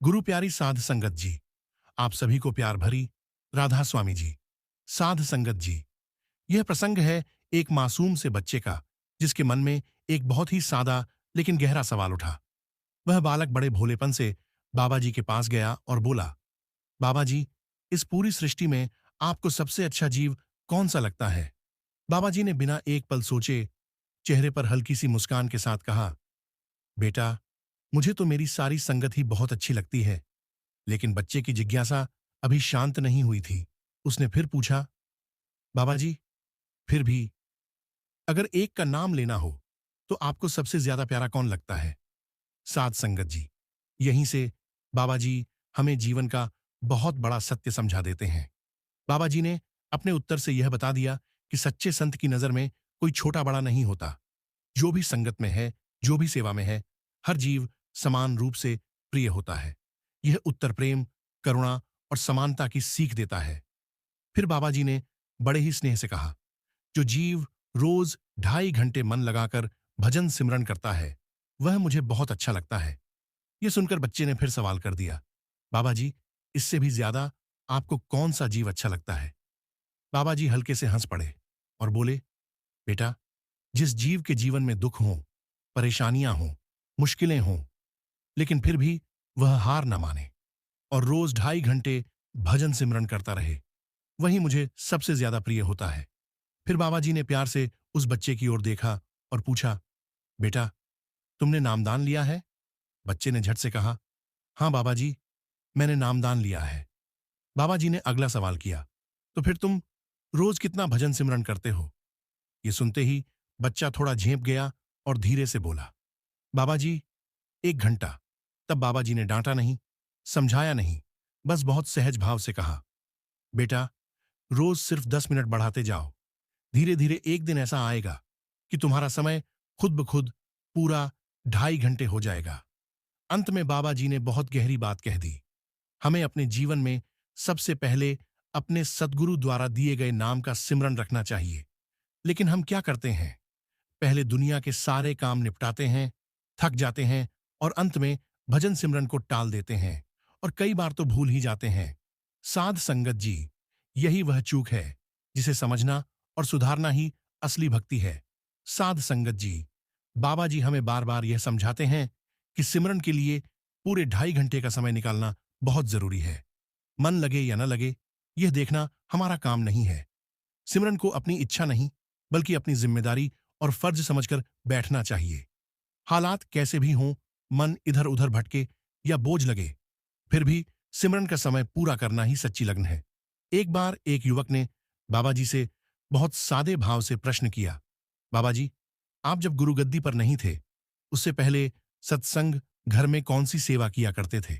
गुरु प्यारी साध संगत जी, आप सभी को प्यार भरी राधा स्वामी जी। साध संगत जी, यह प्रसंग है एक मासूम से बच्चे का, जिसके मन में एक बहुत ही सादा लेकिन गहरा सवाल उठा। वह बालक बड़े भोलेपन से बाबा जी के पास गया और बोला, बाबा जी, इस पूरी सृष्टि में आपको सबसे अच्छा जीव कौन सा लगता है? बाबा जी ने बिना एक पल सोचे चेहरे पर हल्की सी मुस्कान के साथ कहा, बेटा, मुझे तो मेरी सारी संगत ही बहुत अच्छी लगती है। लेकिन बच्चे की जिज्ञासा अभी शांत नहीं हुई थी। उसने फिर पूछा, बाबा जी, फिर भी अगर एक का नाम लेना हो तो आपको सबसे ज्यादा प्यारा कौन लगता है? साध संगत जी, यहीं से बाबा जी हमें जीवन का बहुत बड़ा सत्य समझा देते हैं। बाबा जी ने अपने उत्तर से यह बता दिया कि सच्चे संत की नजर में कोई छोटा बड़ा नहीं होता। जो भी संगत में है, जो भी सेवा में है, हर जीव समान रूप से प्रिय होता है। यह उत्तर प्रेम, करुणा और समानता की सीख देता है। फिर बाबा जी ने बड़े ही स्नेह से कहा, जो जीव रोज 2.5 घंटे मन लगाकर भजन सिमरन करता है, वह मुझे बहुत अच्छा लगता है। यह सुनकर बच्चे ने फिर सवाल कर दिया, बाबा जी, इससे भी ज्यादा आपको कौन सा जीव अच्छा लगता है? बाबा जी हल्के से हंस पड़े और बोले, बेटा, जिस जीव के जीवन में दुख हो, परेशानियां हों, मुश्किलें हों, लेकिन फिर भी वह हार न माने और रोज 2.5 घंटे भजन सिमरन करता रहे, वही मुझे सबसे ज्यादा प्रिय होता है। फिर बाबा जी ने प्यार से उस बच्चे की ओर देखा और पूछा, बेटा, तुमने नामदान लिया है? बच्चे ने झट से कहा, हाँ बाबा जी, मैंने नामदान लिया है। बाबा जी ने अगला सवाल किया, तो फिर तुम रोज कितना भजन सिमरन करते हो? ये सुनते ही बच्चा थोड़ा झेंप गया और धीरे से बोला, बाबा जी, 1 घंटा। तब बाबा जी ने डांटा नहीं, समझाया नहीं, बस बहुत सहज भाव से कहा, बेटा, रोज सिर्फ 10 मिनट बढ़ाते जाओ। धीरे धीरे एक दिन ऐसा आएगा कि तुम्हारा समय खुद ब खुद पूरा 2.5 घंटे हो जाएगा। अंत में बाबा जी ने बहुत गहरी बात कह दी। हमें अपने जीवन में सबसे पहले अपने सद्गुरु द्वारा दिए गए नाम का सिमरन रखना चाहिए। लेकिन हम क्या करते हैं? पहले दुनिया के सारे काम निपटाते हैं, थक जाते हैं और अंत में भजन सिमरन को टाल देते हैं और कई बार तो भूल ही जाते हैं। साध संगत जी, यही वह चूक है जिसे समझना और सुधारना ही असली भक्ति है। साध संगत जी, बाबा जी हमें बार बार यह समझाते हैं कि सिमरन के लिए पूरे 2.5 घंटे का समय निकालना बहुत जरूरी है। मन लगे या न लगे, यह देखना हमारा काम नहीं है। सिमरन को अपनी इच्छा नहीं, बल्कि अपनी जिम्मेदारी और फर्ज समझकर बैठना चाहिए। हालात कैसे भी हों, मन इधर उधर भटके या बोझ लगे, फिर भी सिमरन का समय पूरा करना ही सच्ची लगन है। एक बार एक युवक ने बाबा जी से बहुत सादे भाव से प्रश्न किया, बाबा जी, आप जब गुरुगद्दी पर नहीं थे, उससे पहले सत्संग घर में कौन सी सेवा किया करते थे?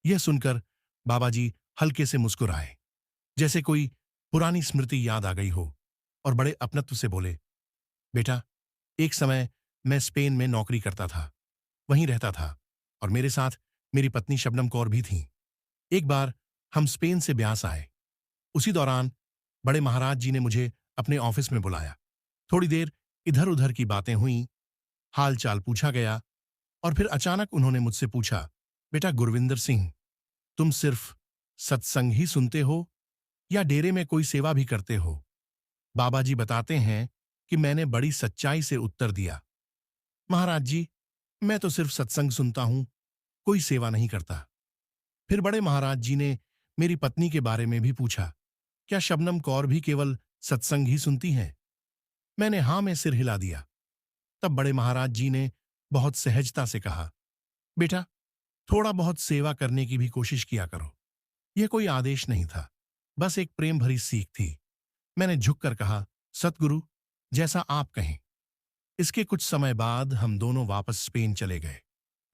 यह सुनकर बाबा जी हल्के से मुस्कुराए, जैसे कोई पुरानी स्मृति याद आ गई हो, और बड़े अपनत्व से बोले, बेटा, एक समय मैं स्पेन में नौकरी करता था, वहीं रहता था और मेरे साथ मेरी पत्नी शबनम कौर भी थीं। एक बार हम स्पेन से ब्यास आए। उसी दौरान बड़े महाराज जी ने मुझे अपने ऑफिस में बुलाया। थोड़ी देर इधर उधर की बातें हुईं, हाल चाल पूछा गया और फिर अचानक उन्होंने मुझसे पूछा, बेटा गुरविंदर सिंह, तुम सिर्फ सत्संग ही सुनते हो या डेरे में कोई सेवा भी करते हो? बाबा जी बताते हैं कि मैंने बड़ी सच्चाई से उत्तर दिया, महाराज जी, मैं तो सिर्फ सत्संग सुनता हूं, कोई सेवा नहीं करता। फिर बड़े महाराज जी ने मेरी पत्नी के बारे में भी पूछा, क्या शबनम कौर भी केवल सत्संग ही सुनती हैं? मैंने हां में सिर हिला दिया। तब बड़े महाराज जी ने बहुत सहजता से कहा, बेटा, थोड़ा बहुत सेवा करने की भी कोशिश किया करो। यह कोई आदेश नहीं था, बस एक प्रेम भरी सीख थी। मैंने झुककर कहा, सतगुरु, जैसा आप कहें। इसके कुछ समय बाद हम दोनों वापस स्पेन चले गए।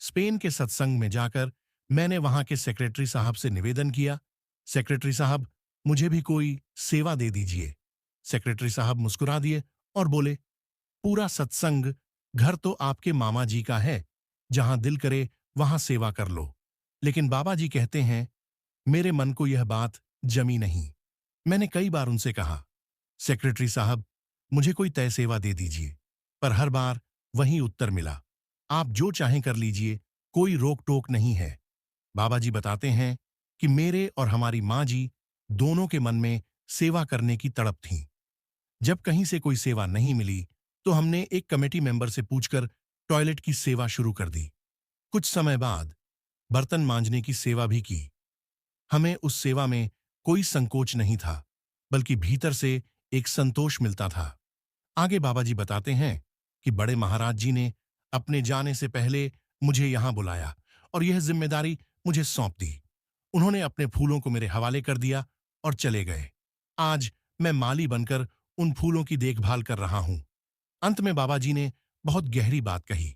स्पेन के सत्संग में जाकर मैंने वहां के सेक्रेटरी साहब से निवेदन किया, सेक्रेटरी साहब, मुझे भी कोई सेवा दे दीजिए। सेक्रेटरी साहब मुस्कुरा दिए और बोले, पूरा सत्संग घर तो आपके मामा जी का है, जहां दिल करे वहां सेवा कर लो। लेकिन बाबा जी कहते हैं, मेरे मन को यह बात जमी नहीं। मैंने कई बार उनसे कहा, सेक्रेटरी साहब, मुझे कोई तय सेवा दे दीजिए, पर हर बार वही उत्तर मिला, आप जो चाहें कर लीजिए, कोई रोक टोक नहीं है। बाबा जी बताते हैं कि मेरे और हमारी माँ जी दोनों के मन में सेवा करने की तड़प थी। जब कहीं से कोई सेवा नहीं मिली तो हमने एक कमेटी मेंबर से पूछकर टॉयलेट की सेवा शुरू कर दी। कुछ समय बाद बर्तन मांजने की सेवा भी की। हमें उस सेवा में कोई संकोच नहीं था, बल्कि भीतर से एक संतोष मिलता था। आगे बाबा जी बताते हैं कि बड़े महाराज जी ने अपने जाने से पहले मुझे यहां बुलाया और यह जिम्मेदारी मुझे सौंप दी। उन्होंने अपने फूलों को मेरे हवाले कर दिया और चले गए। आज मैं माली बनकर उन फूलों की देखभाल कर रहा हूं। अंत में बाबा जी ने बहुत गहरी बात कही।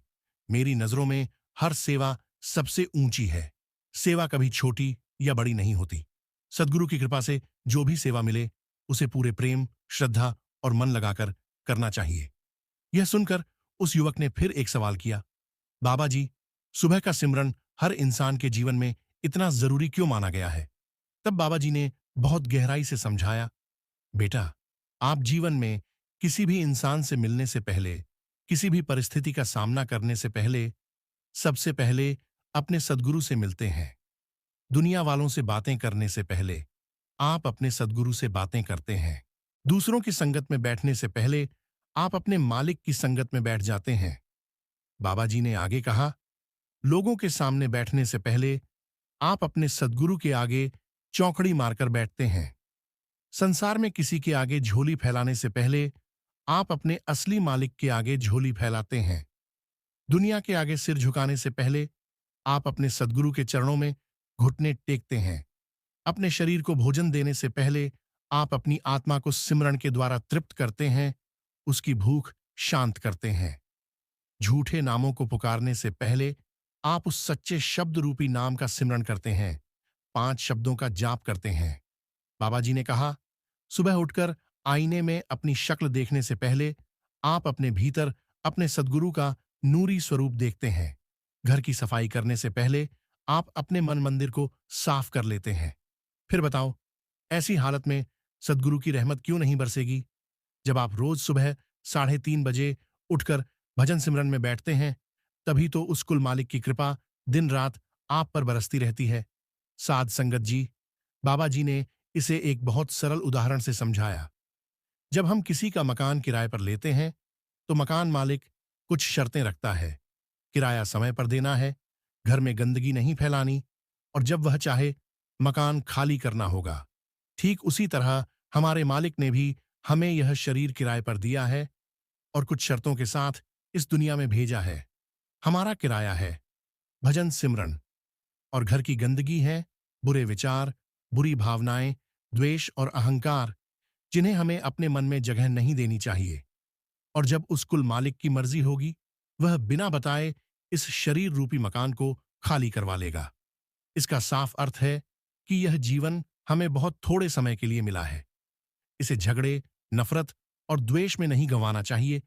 मेरी नजरों में हर सेवा सबसे ऊंची है। सेवा कभी छोटी या बड़ी नहीं होती। सद्गुरु की कृपा से जो भी सेवा मिले उसे पूरे प्रेम, श्रद्धा और मन लगाकर करना चाहिए। यह सुनकर उस युवक ने फिर एक सवाल किया, बाबा जी, सुबह का सिमरन हर इंसान के जीवन में इतना जरूरी क्यों माना गया है? तब बाबा जी ने बहुत गहराई से समझाया, बेटा, आप जीवन में किसी भी इंसान से मिलने से पहले, किसी भी परिस्थिति का सामना करने से पहले, सबसे पहले अपने सद्गुरु से मिलते हैं। दुनिया वालों से बातें करने से पहले आप अपने सद्गुरु से बातें करते हैं। दूसरों की संगत में बैठने से पहले आप अपने मालिक की संगत में बैठ जाते हैं। बाबा जी ने आगे कहा, लोगों के सामने बैठने से पहले आप अपने सद्गुरु के आगे चौकड़ी मारकर बैठते हैं। संसार में किसी के आगे झोली फैलाने से पहले आप अपने असली मालिक के आगे झोली फैलाते हैं। दुनिया के आगे सिर झुकाने से पहले आप अपने सद्गुरु के चरणों में घुटने टेकते हैं। अपने शरीर को भोजन देने से पहले आप अपनी आत्मा को सिमरन के द्वारा तृप्त करते हैं, उसकी भूख शांत करते हैं। झूठे नामों को पुकारने से पहले आप उस सच्चे शब्द रूपी नाम का सिमरन करते हैं, 5 शब्दों का जाप करते हैं। बाबा जी ने कहा, सुबह उठकर आईने में अपनी शक्ल देखने से पहले आप अपने भीतर अपने सद्गुरु का नूरी स्वरूप देखते हैं। घर की सफाई करने से पहले आप अपने मन मंदिर को साफ कर लेते हैं। फिर बताओ, ऐसी हालत में सद्गुरु की रहमत क्यों नहीं बरसेगी? जब आप रोज सुबह 3:30 बजे उठकर भजन सिमरन में बैठते हैं, तभी तो उस कुल मालिक की कृपा दिन रात आप पर बरसती रहती है। साध संगत जी, बाबा जी ने इसे एक बहुत सरल उदाहरण से समझाया। जब हम किसी का मकान किराए पर लेते हैं तो मकान मालिक कुछ शर्तें रखता है। किराया समय पर देना है, घर में गंदगी नहीं फैलानी और जब वह चाहे मकान खाली करना होगा। ठीक उसी तरह हमारे मालिक ने भी हमें यह शरीर किराए पर दिया है और कुछ शर्तों के साथ इस दुनिया में भेजा है। हमारा किराया है भजन सिमरन और घर की गंदगी है बुरे विचार, बुरी भावनाएं, द्वेष और अहंकार, जिन्हें हमें अपने मन में जगह नहीं देनी चाहिए। और जब उस कुल मालिक की मर्जी होगी, वह बिना बताए इस शरीर रूपी मकान को खाली करवा लेगा। इसका साफ अर्थ है कि यह जीवन हमें बहुत थोड़े समय के लिए मिला है। इसे झगड़े, नफरत और द्वेष में नहीं गंवाना चाहिए,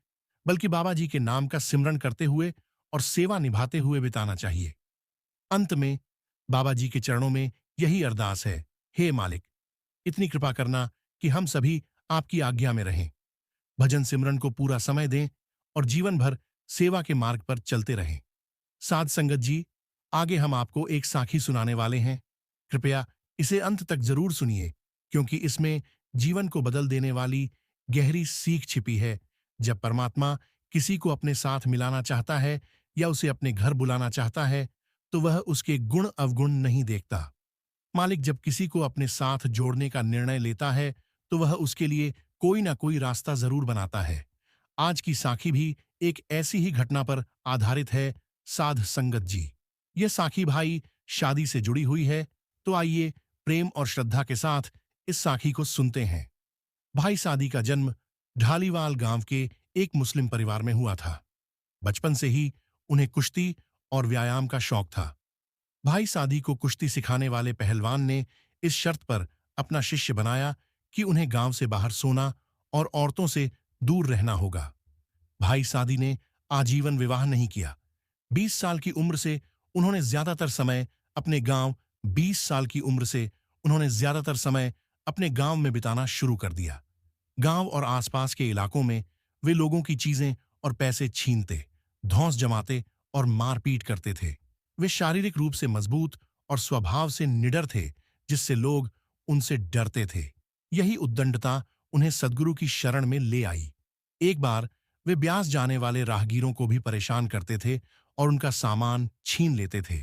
बल्कि बाबा जी के नाम का सिमरन करते हुए और सेवा निभाते हुए बिताना चाहिए। अंत में बाबा जी के चरणों में यही अरदास है, हे मालिक, इतनी कृपा करना कि हम सभी आपकी आज्ञा में रहें, भजन सिमरन को पूरा समय दें और जीवन भर सेवा के मार्ग पर चलते रहें। साध संगत जी, आगे हम आपको एक साखी सुनाने वाले हैं। कृपया इसे अंत तक जरूर सुनिए, क्योंकि इसमें जीवन को बदल देने वाली गहरी सीख छिपी है। जब परमात्मा किसी को अपने साथ मिलाना चाहता है या उसे अपने घर बुलाना चाहता है, तो वह उसके गुण अवगुण नहीं देखता। मालिक जब किसी को अपने साथ जोड़ने का निर्णय लेता है, तो वह उसके लिए कोई ना कोई रास्ता जरूर बनाता है। आज की साखी भी एक ऐसी ही घटना पर आधारित है, साध संगत जी। यह साखी भाई शादी से जुड़ी हुई है, तो आइए प्रेम और श्रद्धा के साथ इस साखी को सुनते हैं। भाई सादी का जन्म ढालीवाल गांव के एक मुस्लिम परिवार में हुआ था। बचपन से ही उन्हें कुश्ती और व्यायाम का शौक था। भाई सादी को कुश्ती सिखाने वाले पहलवान ने इस शर्त पर अपना शिष्य बनाया कि उन्हें गांव से बाहर सोना और औरतों से दूर रहना होगा। भाई सादी ने आजीवन विवाह नहीं किया। 20 साल की उम्र से उन्होंने ज्यादातर समय अपने गांव 20 साल की उम्र से उन्होंने ज्यादातर समय अपने गांव में बिताना शुरू कर दिया। गांव और आसपास के इलाकों में वे लोगों की चीजें और पैसे छीनते, धौंस जमाते और मारपीट करते थे। वे शारीरिक रूप से मजबूत और स्वभाव से निडर थे, जिससे लोग उनसे डरते थे। यही उद्दंडता उन्हें सद्गुरु की शरण में ले आई। एक बार वे ब्यास जाने वाले राहगीरों को भी परेशान करते थे और उनका सामान छीन लेते थे।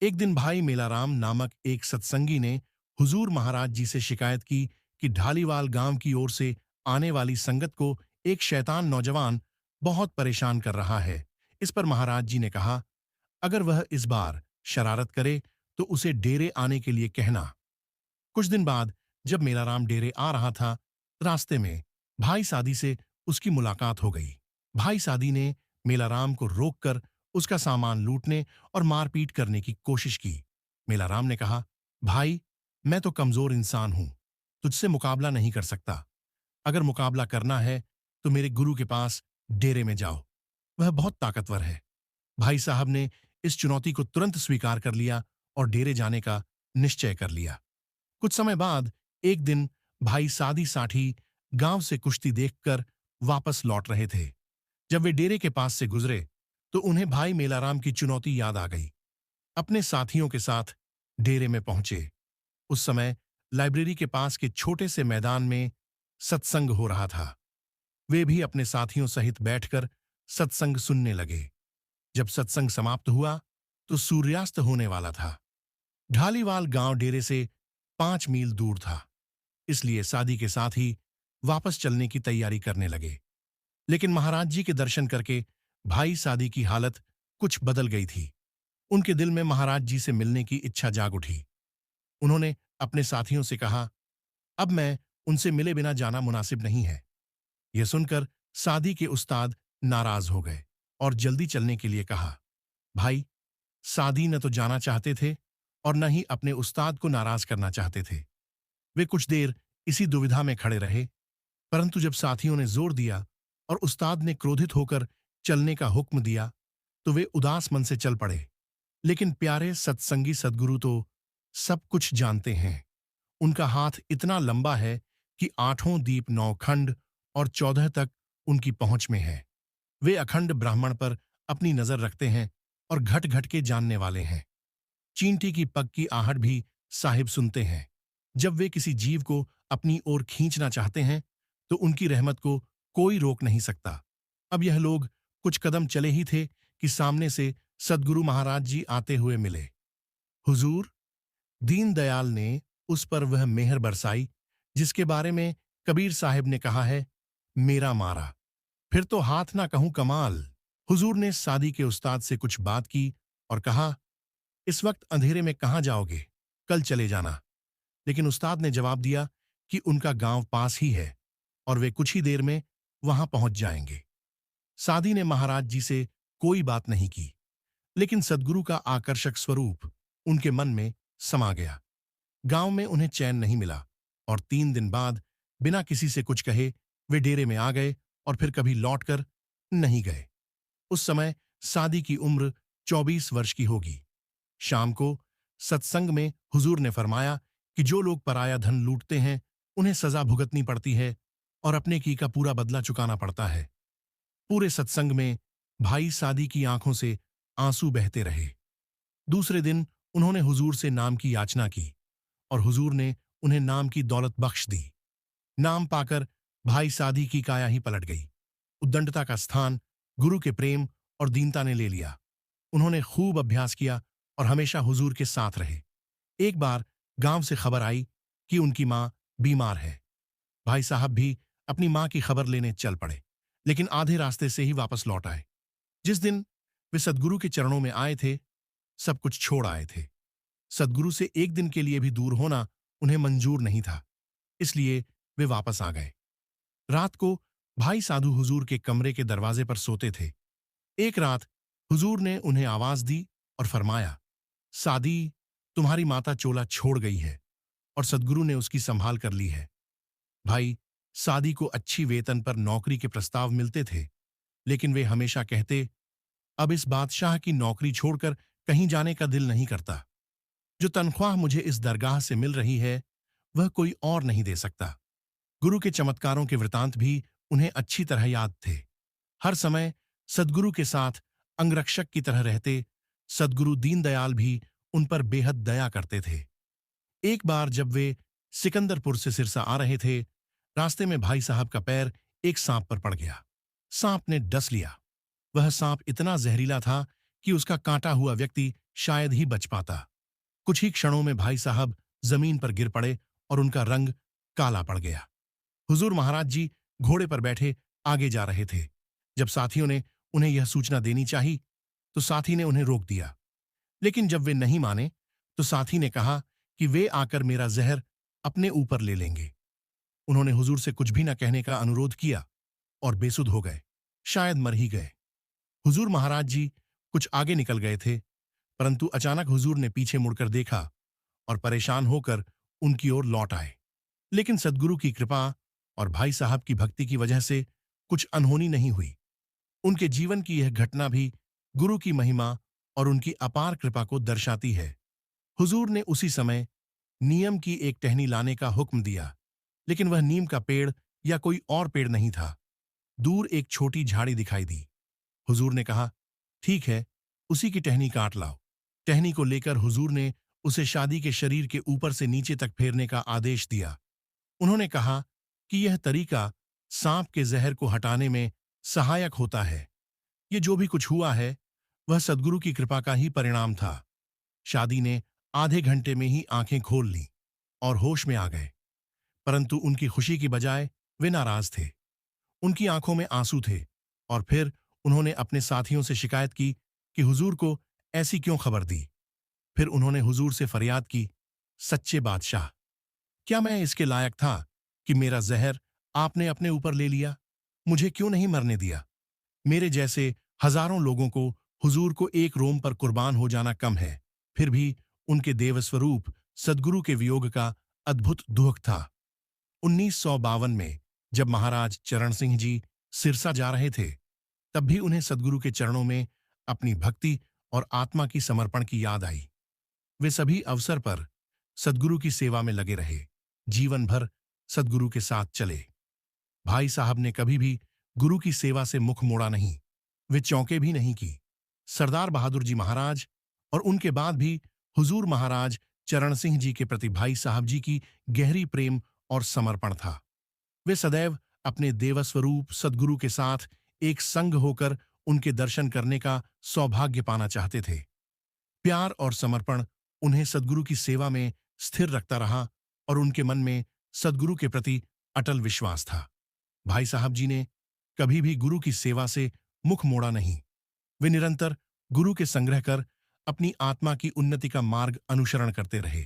एक दिन भाई मेलाराम नामक एक सत्संगी ने हुजूर महाराज जी से शिकायत की कि ढालीवाल गांव की ओर से आने वाली संगत को एक शैतान नौजवान बहुत परेशान कर रहा है। इस पर महाराज जी ने कहा, अगर वह इस बार शरारत करे तो उसे डेरे आने के लिए कहना। कुछ दिन बाद जब मेलाराम डेरे आ रहा था, रास्ते में भाई सादी से उसकी मुलाकात हो गई। भाई सादी ने मेलाराम को रोककर उसका सामान लूटने और मारपीट करने की कोशिश की। मेलाराम ने कहा, भाई, मैं तो कमजोर इंसान हूं, तुझसे मुकाबला नहीं कर सकता। अगर मुकाबला करना है तो मेरे गुरु के पास डेरे में जाओ, वह बहुत ताकतवर है। भाई साहब ने इस चुनौती को तुरंत स्वीकार कर लिया और डेरे जाने का निश्चय कर लिया। कुछ समय बाद एक दिन भाई सादी साठी गांव से कुश्ती देखकर वापस लौट रहे थे। जब वे डेरे के पास से गुजरे तो उन्हें भाई मेलाराम की चुनौती याद आ गई। अपने साथियों के साथ डेरे में पहुंचे। उस समय लाइब्रेरी के पास के छोटे से मैदान में सत्संग हो रहा था। वे भी अपने साथियों सहित बैठकर सत्संग सुनने लगे। जब सत्संग समाप्त हुआ तो सूर्यास्त होने वाला था। ढालीवाल गांव डेरे से 5 मील दूर था, इसलिए सादी के साथ ही वापस चलने की तैयारी करने लगे। लेकिन महाराज जी के दर्शन करके भाई सादी की हालत कुछ बदल गई थी। उनके दिल में महाराज जी से मिलने की इच्छा जाग उठी। उन्होंने अपने साथियों से कहा, अब मैं उनसे मिले बिना जाना मुनासिब नहीं है। यह सुनकर सादी के उस्ताद नाराज हो गए और जल्दी चलने के लिए कहा। भाई सादी न तो जाना चाहते थे और न ही अपने उस्ताद को नाराज करना चाहते थे। वे कुछ देर इसी दुविधा में खड़े रहे, परंतु जब साथियों ने जोर दिया और उस्ताद ने क्रोधित होकर चलने का हुक्म दिया तो वे उदास मन से चल पड़े। लेकिन प्यारे सत्संगी सद्गुरु तो सब कुछ जानते हैं। उनका हाथ इतना लंबा है कि 8 दीप 9 खंड और 14 तक उनकी पहुंच में है। वे अखंड ब्राह्मण पर अपनी नजर रखते हैं और घट घट के जानने वाले हैं। चींटी की पग की आहट भी साहिब सुनते हैं। जब वे किसी जीव को अपनी ओर खींचना चाहते हैं तो उनकी रहमत को कोई रोक नहीं सकता। अब यह लोग कुछ कदम चले ही थे कि सामने से सद्गुरु महाराज जी आते हुए मिले। हुजूर, दीनदयाल ने उस पर वह मेहर बरसाई जिसके बारे में कबीर साहिब ने कहा है, मेरा मारा फिर तो हाथ ना कहूं कमाल। हुजूर ने सादी के उस्ताद से कुछ बात की और कहा, इस वक्त अंधेरे में कहां जाओगे, कल चले जाना। लेकिन उस्ताद ने जवाब दिया कि उनका गांव पास ही है और वे कुछ ही देर में वहां पहुंच जाएंगे। सादी ने महाराज जी से कोई बात नहीं की, लेकिन सद्गुरु का आकर्षक स्वरूप उनके मन में समा गया। गांव में उन्हें चैन नहीं मिला और 3 दिन बाद बिना किसी से कुछ कहे वे डेरे में आ गए और फिर कभी लौटकर नहीं गए। उस समय सादी की उम्र 24 वर्ष की होगी। शाम को सत्संग में हुजूर ने फरमाया कि जो लोग पराया धन लूटते हैं उन्हें सजा भुगतनी पड़ती है और अपने की का पूरा बदला चुकाना पड़ता है। पूरे सत्संग में भाई सादी की आंखों से आंसू बहते रहे। दूसरे दिन उन्होंने हुजूर से नाम की याचना की और हुजूर ने उन्हें नाम की दौलत बख्श दी। नाम पाकर भाई सादी की काया ही पलट गई। उद्दंडता का स्थान गुरु के प्रेम और दीनता ने ले लिया। उन्होंने खूब अभ्यास किया और हमेशा हुजूर के साथ रहे। एक बार गांव से खबर आई कि उनकी मां बीमार है। भाई साहब भी अपनी मां की खबर लेने चल पड़े, लेकिन आधे रास्ते से ही वापस लौट आए। जिस दिन वे सद्गुरु के चरणों में आए थे, सब कुछ छोड़ आए थे। सद्गुरु से एक दिन के लिए भी दूर होना उन्हें मंजूर नहीं था, इसलिए वे वापस आ गए। रात को भाई साधु हुजूर के कमरे के दरवाजे पर सोते थे। एक रात हुजूर ने उन्हें आवाज दी और फरमाया, सादी, तुम्हारी माता चोला छोड़ गई है और सद्गुरु ने उसकी संभाल कर ली है। भाई सादी को अच्छी वेतन पर नौकरी के प्रस्ताव मिलते थे, लेकिन वे हमेशा कहते, अब इस बादशाह की नौकरी छोड़कर कहीं जाने का दिल नहीं करता। जो तनख्वाह मुझे इस दरगाह से मिल रही है वह कोई और नहीं दे सकता। गुरु के चमत्कारों के वृतांत भी उन्हें अच्छी तरह याद थे। हर समय सद्गुरु के साथ अंगरक्षक की तरह रहते। सद्गुरु दीनदयाल भी उन पर बेहद दया करते थे। एक बार जब वे सिकंदरपुर से सिरसा आ रहे थे, रास्ते में भाई साहब का पैर एक सांप पर पड़ गया। सांप ने डस लिया। वह सांप इतना जहरीला था कि उसका काटा हुआ व्यक्ति शायद ही बच पाता। कुछ ही क्षणों में भाई साहब जमीन पर गिर पड़े और उनका रंग काला पड़ गया। हुजूर महाराज जी घोड़े पर बैठे आगे जा रहे थे। जब साथियों ने उन्हें यह सूचना देनी चाही, तो साथी ने उन्हें रोक दिया। लेकिन जब वे नहीं माने, तो साथी ने कहा कि वे आकर मेरा जहर अपने ऊपर ले लेंगे। उन्होंने हुजूर से कुछ भी न कहने का अनुरोध किया और बेसुध हो गए, शायद मर ही गए। हुजूर महाराज जी कुछ आगे निकल गए थे, परंतु अचानक हुजूर ने पीछे मुड़कर देखा और परेशान होकर उनकी ओर लौट आए। लेकिन सद्गुरु की कृपा और भाई साहब की भक्ति की वजह से कुछ अनहोनी नहीं हुई। उनके जीवन की यह घटना भी गुरु की महिमा और उनकी अपार कृपा को दर्शाती है। हुजूर ने उसी समय नीम की एक टहनी लाने का हुक्म दिया, लेकिन वह नीम का पेड़ या कोई और पेड़ नहीं था। दूर एक छोटी झाड़ी दिखाई दी। हुजूर ने कहा, ठीक है, उसी की टहनी काट लाओ। टहनी को लेकर हुजूर ने उसे शादी के शरीर के ऊपर से नीचे तक फेरने का आदेश दिया। उन्होंने कहा कि यह तरीका सांप के जहर को हटाने में सहायक होता है। ये जो भी कुछ हुआ है, वह सद्गुरु की कृपा का ही परिणाम था। शादी ने आधे घंटे में ही आंखें खोल लीं और होश में आ गए, परंतु उनकी खुशी की बजाय वे नाराज थे। उनकी आंखों में आंसू थे और फिर उन्होंने अपने साथियों से शिकायत की कि हुजूर को ऐसी क्यों खबर दी। फिर उन्होंने हुजूर से फरियाद की, सच्चे बादशाह, क्या मैं इसके लायक था कि मेरा जहर आपने अपने ऊपर ले लिया? मुझे क्यों नहीं मरने दिया? मेरे जैसे हजारों लोगों को हुजूर को एक रोम पर कुर्बान हो जाना कम है। फिर भी उनके देवस्वरूप सद्गुरु के वियोग का अद्भुत दुख था। 1952 में जब महाराज चरण सिंह जी सिरसा जा रहे थे, तब भी उन्हें सद्गुरु के चरणों में अपनी भक्ति और आत्मा की समर्पण की याद आई। वे सभी अवसर पर सद्गुरु की सेवा में लगे रहे, जीवन भर सद्गुरु के साथ चले। भाई साहब ने कभी भी गुरु की सेवा से मुख मोड़ा नहीं, वे चौंके भी नहीं की। सरदार बहादुर जी महाराज और उनके बाद भी हुजूर महाराज चरण सिंह जी के प्रति भाई साहब जी की गहरी प्रेम और समर्पण था। वे सदैव अपने देवस्वरूप सद्गुरु के साथ एक संग होकर उनके दर्शन करने का सौभाग्य पाना चाहते थे। प्यार और समर्पण उन्हें सद्गुरु की सेवा में स्थिर रखता रहा और उनके मन में सद्गुरु के प्रति अटल विश्वास था। भाई साहब जी ने कभी भी गुरु की सेवा से मुख मोड़ा नहीं। वे निरंतर गुरु के संग्रह कर अपनी आत्मा की उन्नति का मार्ग अनुसरण करते रहे।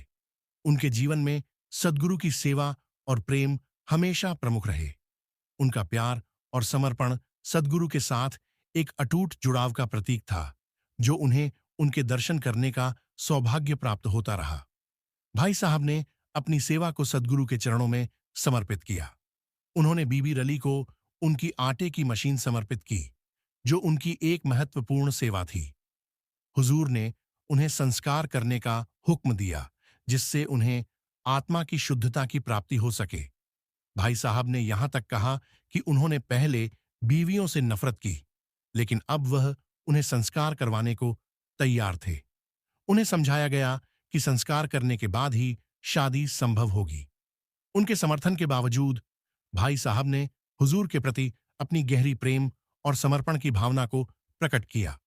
उनके जीवन में सद्गुरु की सेवा और प्रेम हमेशा प्रमुख रहे। उनका प्यार और समर्पण सद्गुरु के साथ एक अटूट जुड़ाव का प्रतीक था, जो उन्हें उनके दर्शन करने का सौभाग्य प्राप्त होता रहा। भाई साहब ने अपनी सेवा को सद्गुरु के चरणों में समर्पित किया। उन्होंने बीबी रली को उनकी आटे की मशीन समर्पित की, जो उनकी एक महत्वपूर्ण सेवा थी। हुजूर ने उन्हें संस्कार करने का हुक्म दिया, जिससे उन्हें आत्मा की शुद्धता की प्राप्ति हो सके। भाई साहब ने यहां तक कहा कि उन्होंने पहले बीवियों से नफरत की, लेकिन अब वह उन्हें संस्कार करवाने को तैयार थे। उन्हें समझाया गया कि संस्कार करने के बाद ही शादी संभव होगी। उनके समर्थन के बावजूद भाई साहब ने हुजूर के प्रति अपनी गहरी प्रेम और समर्पण की भावना को प्रकट किया।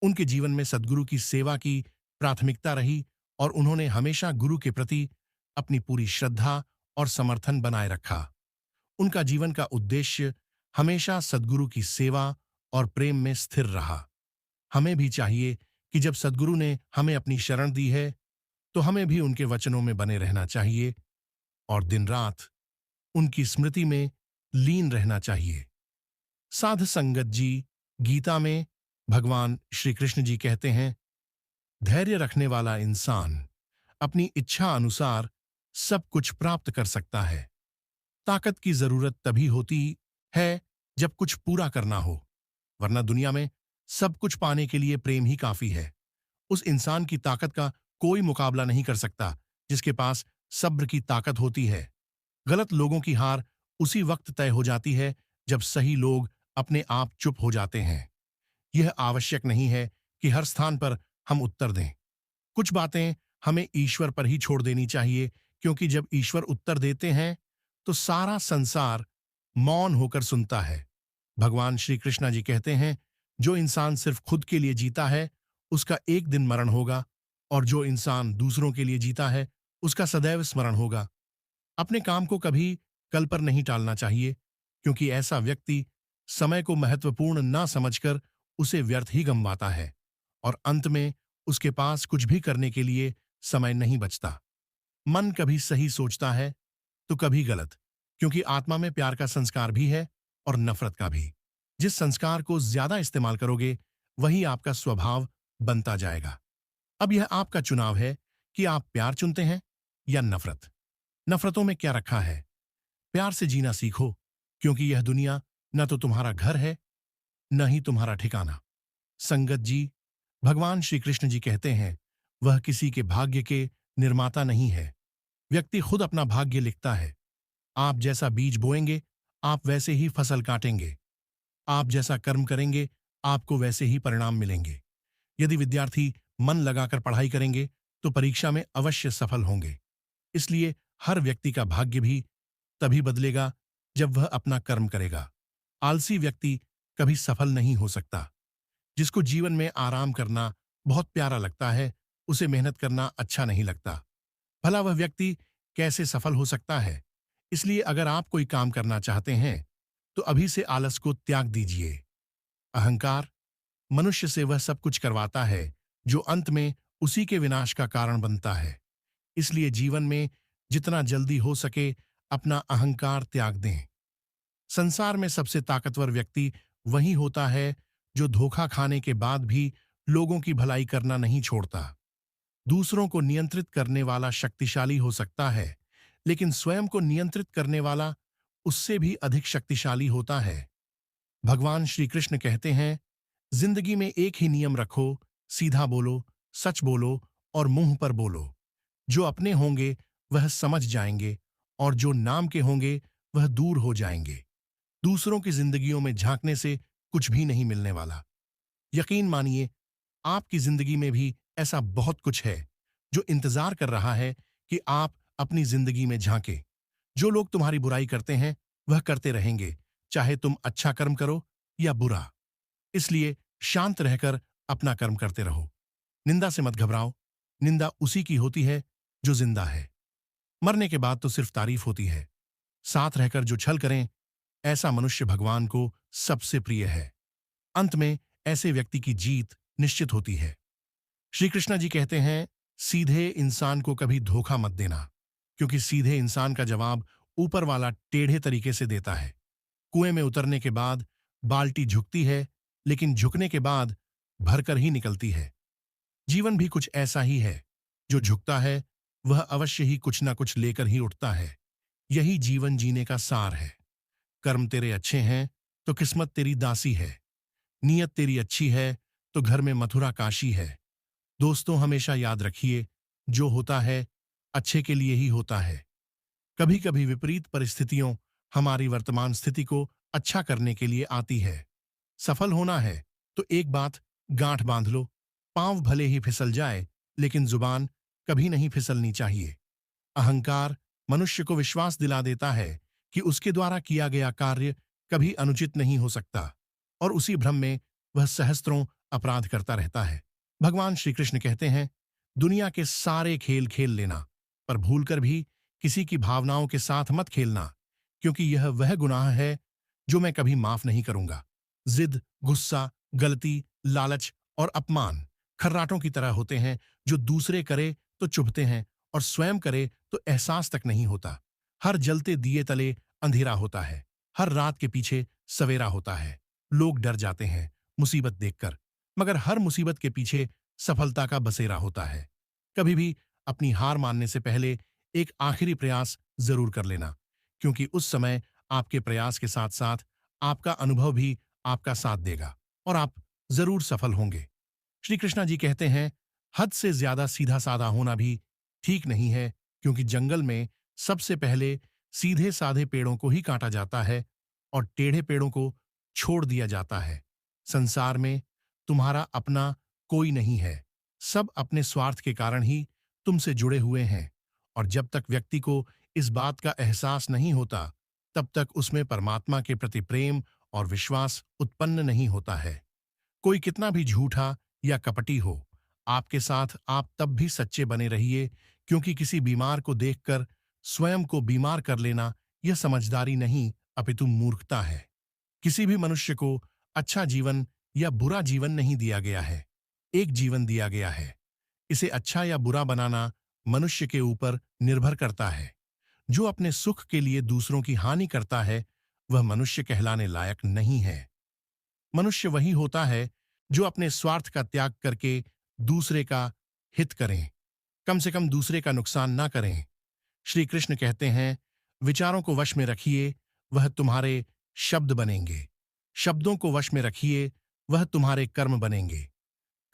उनके जीवन में सद्गुरु की सेवा की प्राथमिकता रही और उन्होंने हमेशा गुरु के प्रति अपनी पूरी श्रद्धा और समर्थन बनाए रखा। उनका जीवन का उद्देश्य हमेशा सद्गुरु की सेवा और प्रेम में स्थिर रहा। हमें भी चाहिए कि जब सद्गुरु ने हमें अपनी शरण दी है, तो हमें भी उनके वचनों में बने रहना चाहिए और दिन रात उनकी स्मृति में लीन रहना चाहिए। साध संगत जी, गीता में भगवान श्री कृष्ण जी कहते हैं, धैर्य रखने वाला इंसान अपनी इच्छा अनुसार सब कुछ प्राप्त कर सकता है। ताकत की जरूरत तभी होती है जब कुछ पूरा करना हो, वरना दुनिया में सब कुछ पाने के लिए प्रेम ही काफी है। उस इंसान की ताकत का कोई मुकाबला नहीं कर सकता जिसके पास सब्र की ताकत होती है। गलत लोगों की हार उसी वक्त तय हो जाती है जब सही लोग अपने आप चुप हो जाते हैं। यह आवश्यक नहीं है कि हर स्थान पर हम उत्तर दें। कुछ बातें हमें ईश्वर पर ही छोड़ देनी चाहिए, क्योंकि जब ईश्वर उत्तर देते हैं तो सारा संसार मौन होकर सुनता है। भगवान श्री कृष्णा जी कहते हैं, जो इंसान सिर्फ खुद के लिए जीता है उसका एक दिन मरण होगा, और जो इंसान दूसरों के लिए जीता है उसका सदैव स्मरण होगा। अपने काम को कभी कल पर नहीं टालना चाहिए, क्योंकि ऐसा व्यक्ति समय को महत्वपूर्ण ना समझकर उसे व्यर्थ ही गंवाता है, और अंत में उसके पास कुछ भी करने के लिए समय नहीं बचता। मन कभी सही सोचता है तो कभी गलत, क्योंकि आत्मा में प्यार का संस्कार भी है और नफरत का भी। जिस संस्कार को ज्यादा इस्तेमाल करोगे वही आपका स्वभाव बनता जाएगा। अब यह आपका चुनाव है कि आप प्यार चुनते हैं या नफरत। नफरतों में क्या रखा है? प्यार से जीना सीखो, क्योंकि यह दुनिया न तो तुम्हारा घर है न ही तुम्हारा ठिकाना। संगत जी, भगवान श्री कृष्ण जी कहते हैं, वह किसी के भाग्य के निर्माता नहीं है। व्यक्ति खुद अपना भाग्य लिखता है। आप जैसा बीज बोएंगे आप वैसे ही फसल काटेंगे। आप जैसा कर्म करेंगे आपको वैसे ही परिणाम मिलेंगे। यदि विद्यार्थी मन लगाकर पढ़ाई करेंगे तो परीक्षा में अवश्य सफल होंगे। इसलिए हर व्यक्ति का भाग्य भी तभी बदलेगा जब वह अपना कर्म करेगा। आलसी व्यक्ति कभी सफल नहीं हो सकता। जिसको जीवन में आराम करना बहुत प्यारा लगता है उसे मेहनत करना अच्छा नहीं लगता। भला वह व्यक्ति कैसे सफल हो सकता है? इसलिए अगर आप कोई काम करना चाहते हैं तो अभी से आलस को त्याग दीजिए। अहंकार मनुष्य से वह सब कुछ करवाता है जो अंत में उसी के विनाश का कारण बनता है। इसलिए जीवन में जितना जल्दी हो सके अपना अहंकार त्याग दें। संसार में सबसे ताकतवर व्यक्ति वही होता है जो धोखा खाने के बाद भी लोगों की भलाई करना नहीं छोड़ता। दूसरों को नियंत्रित करने वाला शक्तिशाली हो सकता है, लेकिन स्वयं को नियंत्रित करने वाला उससे भी अधिक शक्तिशाली होता है। भगवान श्री कृष्ण कहते हैं, जिंदगी में एक ही नियम रखो, सीधा बोलो, सच बोलो और मुंह पर बोलो। जो अपने होंगे वह समझ जाएंगे, और जो नाम के होंगे वह दूर हो जाएंगे। दूसरों की जिंदगियों में झांकने से कुछ भी नहीं मिलने वाला। यकीन मानिए, आपकी जिंदगी में भी ऐसा बहुत कुछ है जो इंतजार कर रहा है कि आप अपनी जिंदगी में झांके। जो लोग तुम्हारी बुराई करते हैं वह करते रहेंगे, चाहे तुम अच्छा कर्म करो या बुरा। इसलिए शांत रहकर अपना कर्म करते रहो। निंदा से मत घबराओ। निंदा उसी की होती है जो जिंदा है। मरने के बाद तो सिर्फ तारीफ होती है। साथ रहकर जो छल करें, ऐसा मनुष्य भगवान को सबसे प्रिय है। अंत में ऐसे व्यक्ति की जीत निश्चित होती है। श्री कृष्णा जी कहते हैं, सीधे इंसान को कभी धोखा मत देना, क्योंकि सीधे इंसान का जवाब ऊपर वाला टेढ़े तरीके से देता है। कुएं में उतरने के बाद बाल्टी झुकती है, लेकिन झुकने के बाद भरकर ही निकलती है। जीवन भी कुछ ऐसा ही है। जो झुकता है वह अवश्य ही कुछ ना कुछ लेकर ही उठता है। यही जीवन जीने का सार है। कर्म तेरे अच्छे हैं तो किस्मत तेरी दासी है। नीयत तेरी अच्छी है तो घर में मथुरा काशी है। दोस्तों, हमेशा याद रखिए, जो होता है अच्छे के लिए ही होता है। कभी कभी विपरीत परिस्थितियों हमारी वर्तमान स्थिति को अच्छा करने के लिए आती है। सफल होना है तो एक बात गांठ बांध लो, पांव भले ही फिसल जाए लेकिन जुबान कभी नहीं फिसलनी चाहिए। अहंकार मनुष्य को विश्वास दिला देता है कि उसके द्वारा किया गया कार्य कभी अनुचित नहीं हो सकता, और उसी भ्रम में वह सहस्त्रों अपराध करता रहता है। भगवान श्री कृष्ण कहते हैं, दुनिया के सारे खेल खेल लेना, पर भूलकर भी किसी की भावनाओं के साथ मत खेलना, क्योंकि यह वह गुनाह है जो मैं कभी माफ नहीं करूंगा। जिद, गुस्सा, गलती, लालच और अपमान खर्राटों की तरह होते हैं जो दूसरे करे तो चुभते हैं और स्वयं करे तो एहसास तक नहीं होता। हर जलते दिए तले अंधेरा होता है। हर रात के पीछे सवेरा होता है। लोग डर जाते हैं मुसीबत देखकर, मगर हर मुसीबत के पीछे सफलता का बसेरा होता है। कभी भी अपनी हार मानने से पहले एक आखिरी प्रयास जरूर कर लेना, क्योंकि उस समय आपके प्रयास के साथ साथ आपका अनुभव भी आपका साथ देगा और आप जरूर सफल होंगे। श्री कृष्णा जी कहते हैं, हद से ज्यादा सीधा साधा होना भी ठीक नहीं है, क्योंकि जंगल में सबसे पहले सीधे साधे पेड़ों को ही काटा जाता है और टेढ़े पेड़ों को छोड़ दिया जाता है। संसार में तुम्हारा अपना कोई नहीं है, सब अपने स्वार्थ के कारण ही तुमसे जुड़े हुए हैं, और जब तक व्यक्ति को इस बात का एहसास नहीं होता, तब तक उसमें परमात्मा के प्रति प्रेम और विश्वास उत्पन्न नहीं होता है। कोई कितना भी झूठा या कपटी हो, आपके साथ आप तब भी सच्चे बने रहिए, क्योंकि किसी बीमार को देखकर स्वयं को बीमार कर लेना यह समझदारी नहीं, अपितु मूर्खता है। किसी भी मनुष्य को अच्छा जीवन या बुरा जीवन नहीं दिया गया है, एक जीवन दिया गया है। इसे अच्छा या बुरा बनाना मनुष्य के ऊपर निर्भर करता है। जो अपने सुख के लिए दूसरों की हानि करता है, वह मनुष्य कहलाने लायक नहीं है। मनुष्य वही होता है जो अपने स्वार्थ का त्याग करके दूसरे का हित करें, कम से कम दूसरे का नुकसान ना करें। श्री कृष्ण कहते हैं, विचारों को वश में रखिए, वह तुम्हारे शब्द बनेंगे। शब्दों को वश में रखिए, वह तुम्हारे कर्म बनेंगे।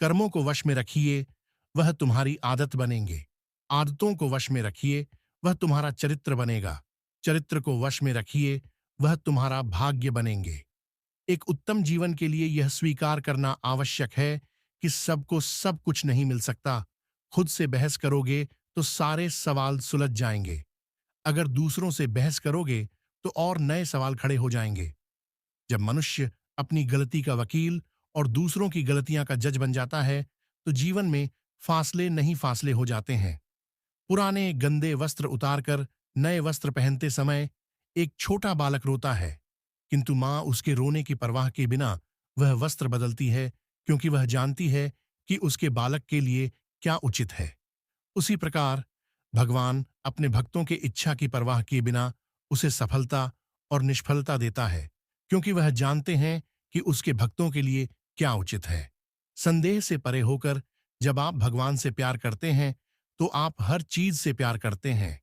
कर्मों को वश में रखिए, वह तुम्हारी आदत बनेंगे। आदतों को वश में रखिए, वह तुम्हारा चरित्र बनेगा। चरित्र को वश में रखिए, वह तुम्हारा भाग्य बनेंगे। एक उत्तम जीवन के लिए यह स्वीकार करना आवश्यक है कि सबको सब कुछ नहीं मिल सकता। खुद से बहस करोगे तो सारे सवाल सुलझ जाएंगे। अगर दूसरों से बहस करोगे तो और नए सवाल खड़े हो जाएंगे। जब मनुष्य अपनी गलती का वकील और दूसरों की गलतियां का जज बन जाता है, तो जीवन में फासले नहीं फासले हो जाते हैं। पुराने गंदे वस्त्र उतारकर नए वस्त्र पहनते समय एक छोटा बालक रोता है, किंतु मां उसके रोने की परवाह के बिना वह वस्त्र बदलती है, क्योंकि वह जानती है कि उसके बालक के लिए क्या उचित है। उसी प्रकार भगवान अपने भक्तों के इच्छा की परवाह किए बिना उसे सफलता और निष्फलता देता है, क्योंकि वह जानते हैं कि उसके भक्तों के लिए क्या उचित है। संदेह से परे होकर जब आप भगवान से प्यार करते हैं, तो आप हर चीज से प्यार करते हैं।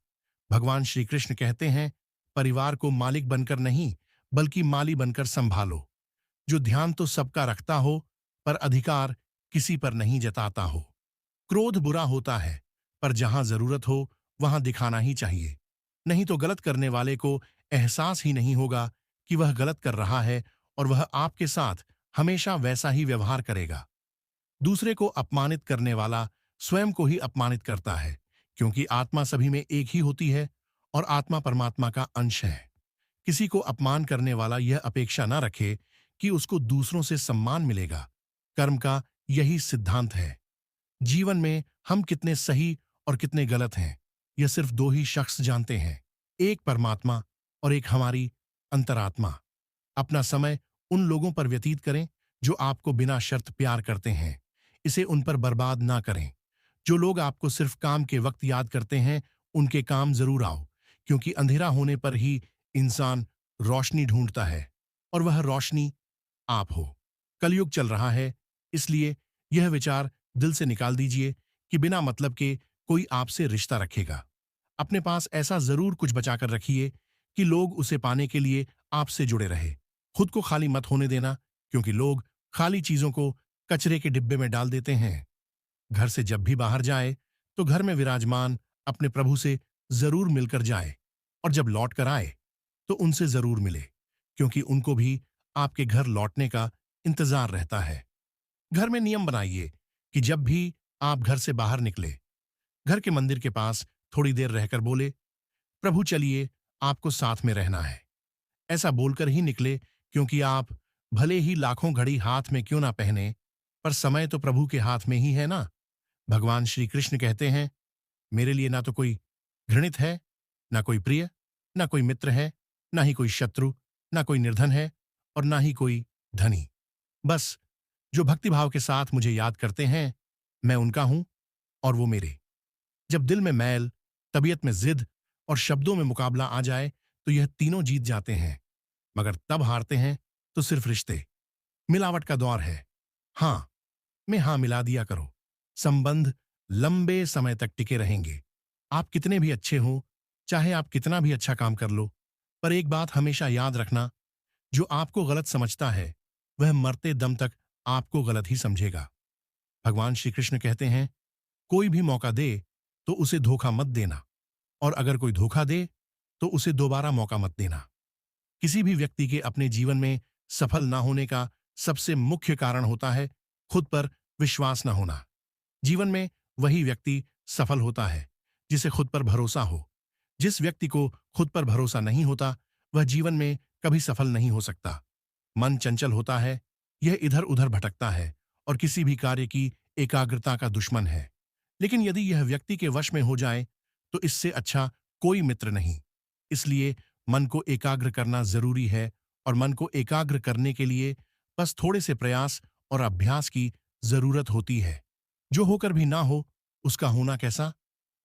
भगवान श्री कृष्ण कहते हैं, परिवार को मालिक बनकर नहीं, बल्कि माली बनकर संभालो। जो ध्यान तो सबका रखता हो, पर अधिकार किसी पर नहीं जताता हो। क्रोध बुरा होता है, पर जहां जरूरत हो वहां दिखाना ही चाहिए। नहीं तो गलत करने वाले को एहसास ही नहीं होगा कि वह गलत कर रहा है, और वह आपके साथ हमेशा वैसा ही व्यवहार करेगा। दूसरे को अपमानित करने वाला स्वयं को ही अपमानित करता है, क्योंकि आत्मा सभी में एक ही होती है और आत्मा परमात्मा का अंश है। किसी को अपमान करने वाला यह अपेक्षा न रखे कि उसको दूसरों से सम्मान मिलेगा। कर्म का यही सिद्धांत है। जीवन में हम कितने सही और कितने गलत हैं, यह सिर्फ दो ही शख्स जानते हैं, एक परमात्मा और एक हमारी अंतरात्मा। अपना समय उन लोगों पर व्यतीत करें जो आपको बिना शर्त प्यार करते हैं। इसे उन पर बर्बाद ना करें। जो लोग आपको सिर्फ काम के वक्त याद करते हैं, उनके काम जरूर आओ, क्योंकि अंधेरा होने पर ही इंसान रोशनी ढूंढता है, और वह रोशनी आप हो। कलयुग चल रहा है, इसलिए यह विचार दिल से निकाल दीजिए कि बिना मतलब के कोई आपसे रिश्ता रखेगा। अपने पास ऐसा जरूर कुछ बचाकर रखिए कि लोग उसे पाने के लिए आपसे जुड़े रहे। खुद को खाली मत होने देना, क्योंकि लोग खाली चीजों को कचरे के डिब्बे में डाल देते हैं। घर से जब भी बाहर जाए तो घर में विराजमान अपने प्रभु से जरूर मिलकर जाए, और जब लौट कर आए तो उनसे जरूर मिले, क्योंकि उनको भी आपके घर लौटने का इंतजार रहता है। घर में नियम बनाइए कि जब भी आप घर से बाहर निकले, घर के मंदिर के पास थोड़ी देर रहकर बोले, प्रभु चलिए, आपको साथ में रहना है। ऐसा बोलकर ही निकले, क्योंकि आप भले ही लाखों घड़ी हाथ में क्यों ना पहने, पर समय तो प्रभु के हाथ में ही है ना। भगवान श्री कृष्ण कहते हैं, मेरे लिए ना तो कोई घृणित है, ना कोई प्रिय, ना कोई मित्र है, ना ही कोई शत्रु, ना कोई निर्धन है, और ना ही कोई धनी। बस जो भक्तिभाव के साथ मुझे याद करते हैं, मैं उनका हूं और वो मेरे। जब दिल में मैल, तबीयत में जिद और शब्दों में मुकाबला आ जाए, तो यह तीनों जीत जाते हैं, मगर तब हारते हैं तो सिर्फ रिश्ते। मिलावट का दौर है। हां में हां मिला दिया करो। संबंध लंबे समय तक टिके रहेंगे। आप कितने भी अच्छे हो, चाहे आप कितना भी अच्छा काम कर लो, पर एक बात हमेशा याद रखना, जो आपको गलत समझता है, वह मरते दम तक आपको गलत ही समझेगा। भगवान श्री कृष्ण कहते हैं, कोई भी मौका दे तो उसे धोखा मत देना, और अगर कोई धोखा दे तो उसे दोबारा मौका मत देना। किसी भी व्यक्ति के अपने जीवन में सफल ना होने का सबसे मुख्य कारण होता है खुद पर विश्वास न होना। जीवन में वही व्यक्ति सफल होता है जिसे खुद पर भरोसा हो। जिस व्यक्ति को खुद पर भरोसा नहीं होता, वह जीवन में कभी सफल नहीं हो सकता। मन चंचल होता है, यह इधर उधर भटकता है और किसी भी कार्य की एकाग्रता का दुश्मन है। लेकिन यदि यह व्यक्ति के वश में हो जाए तो इससे अच्छा कोई मित्र नहीं। इसलिए मन को एकाग्र करना जरूरी है और मन को एकाग्र करने के लिए बस थोड़े से प्रयास और अभ्यास की जरूरत होती है। जो होकर भी ना हो उसका होना कैसा,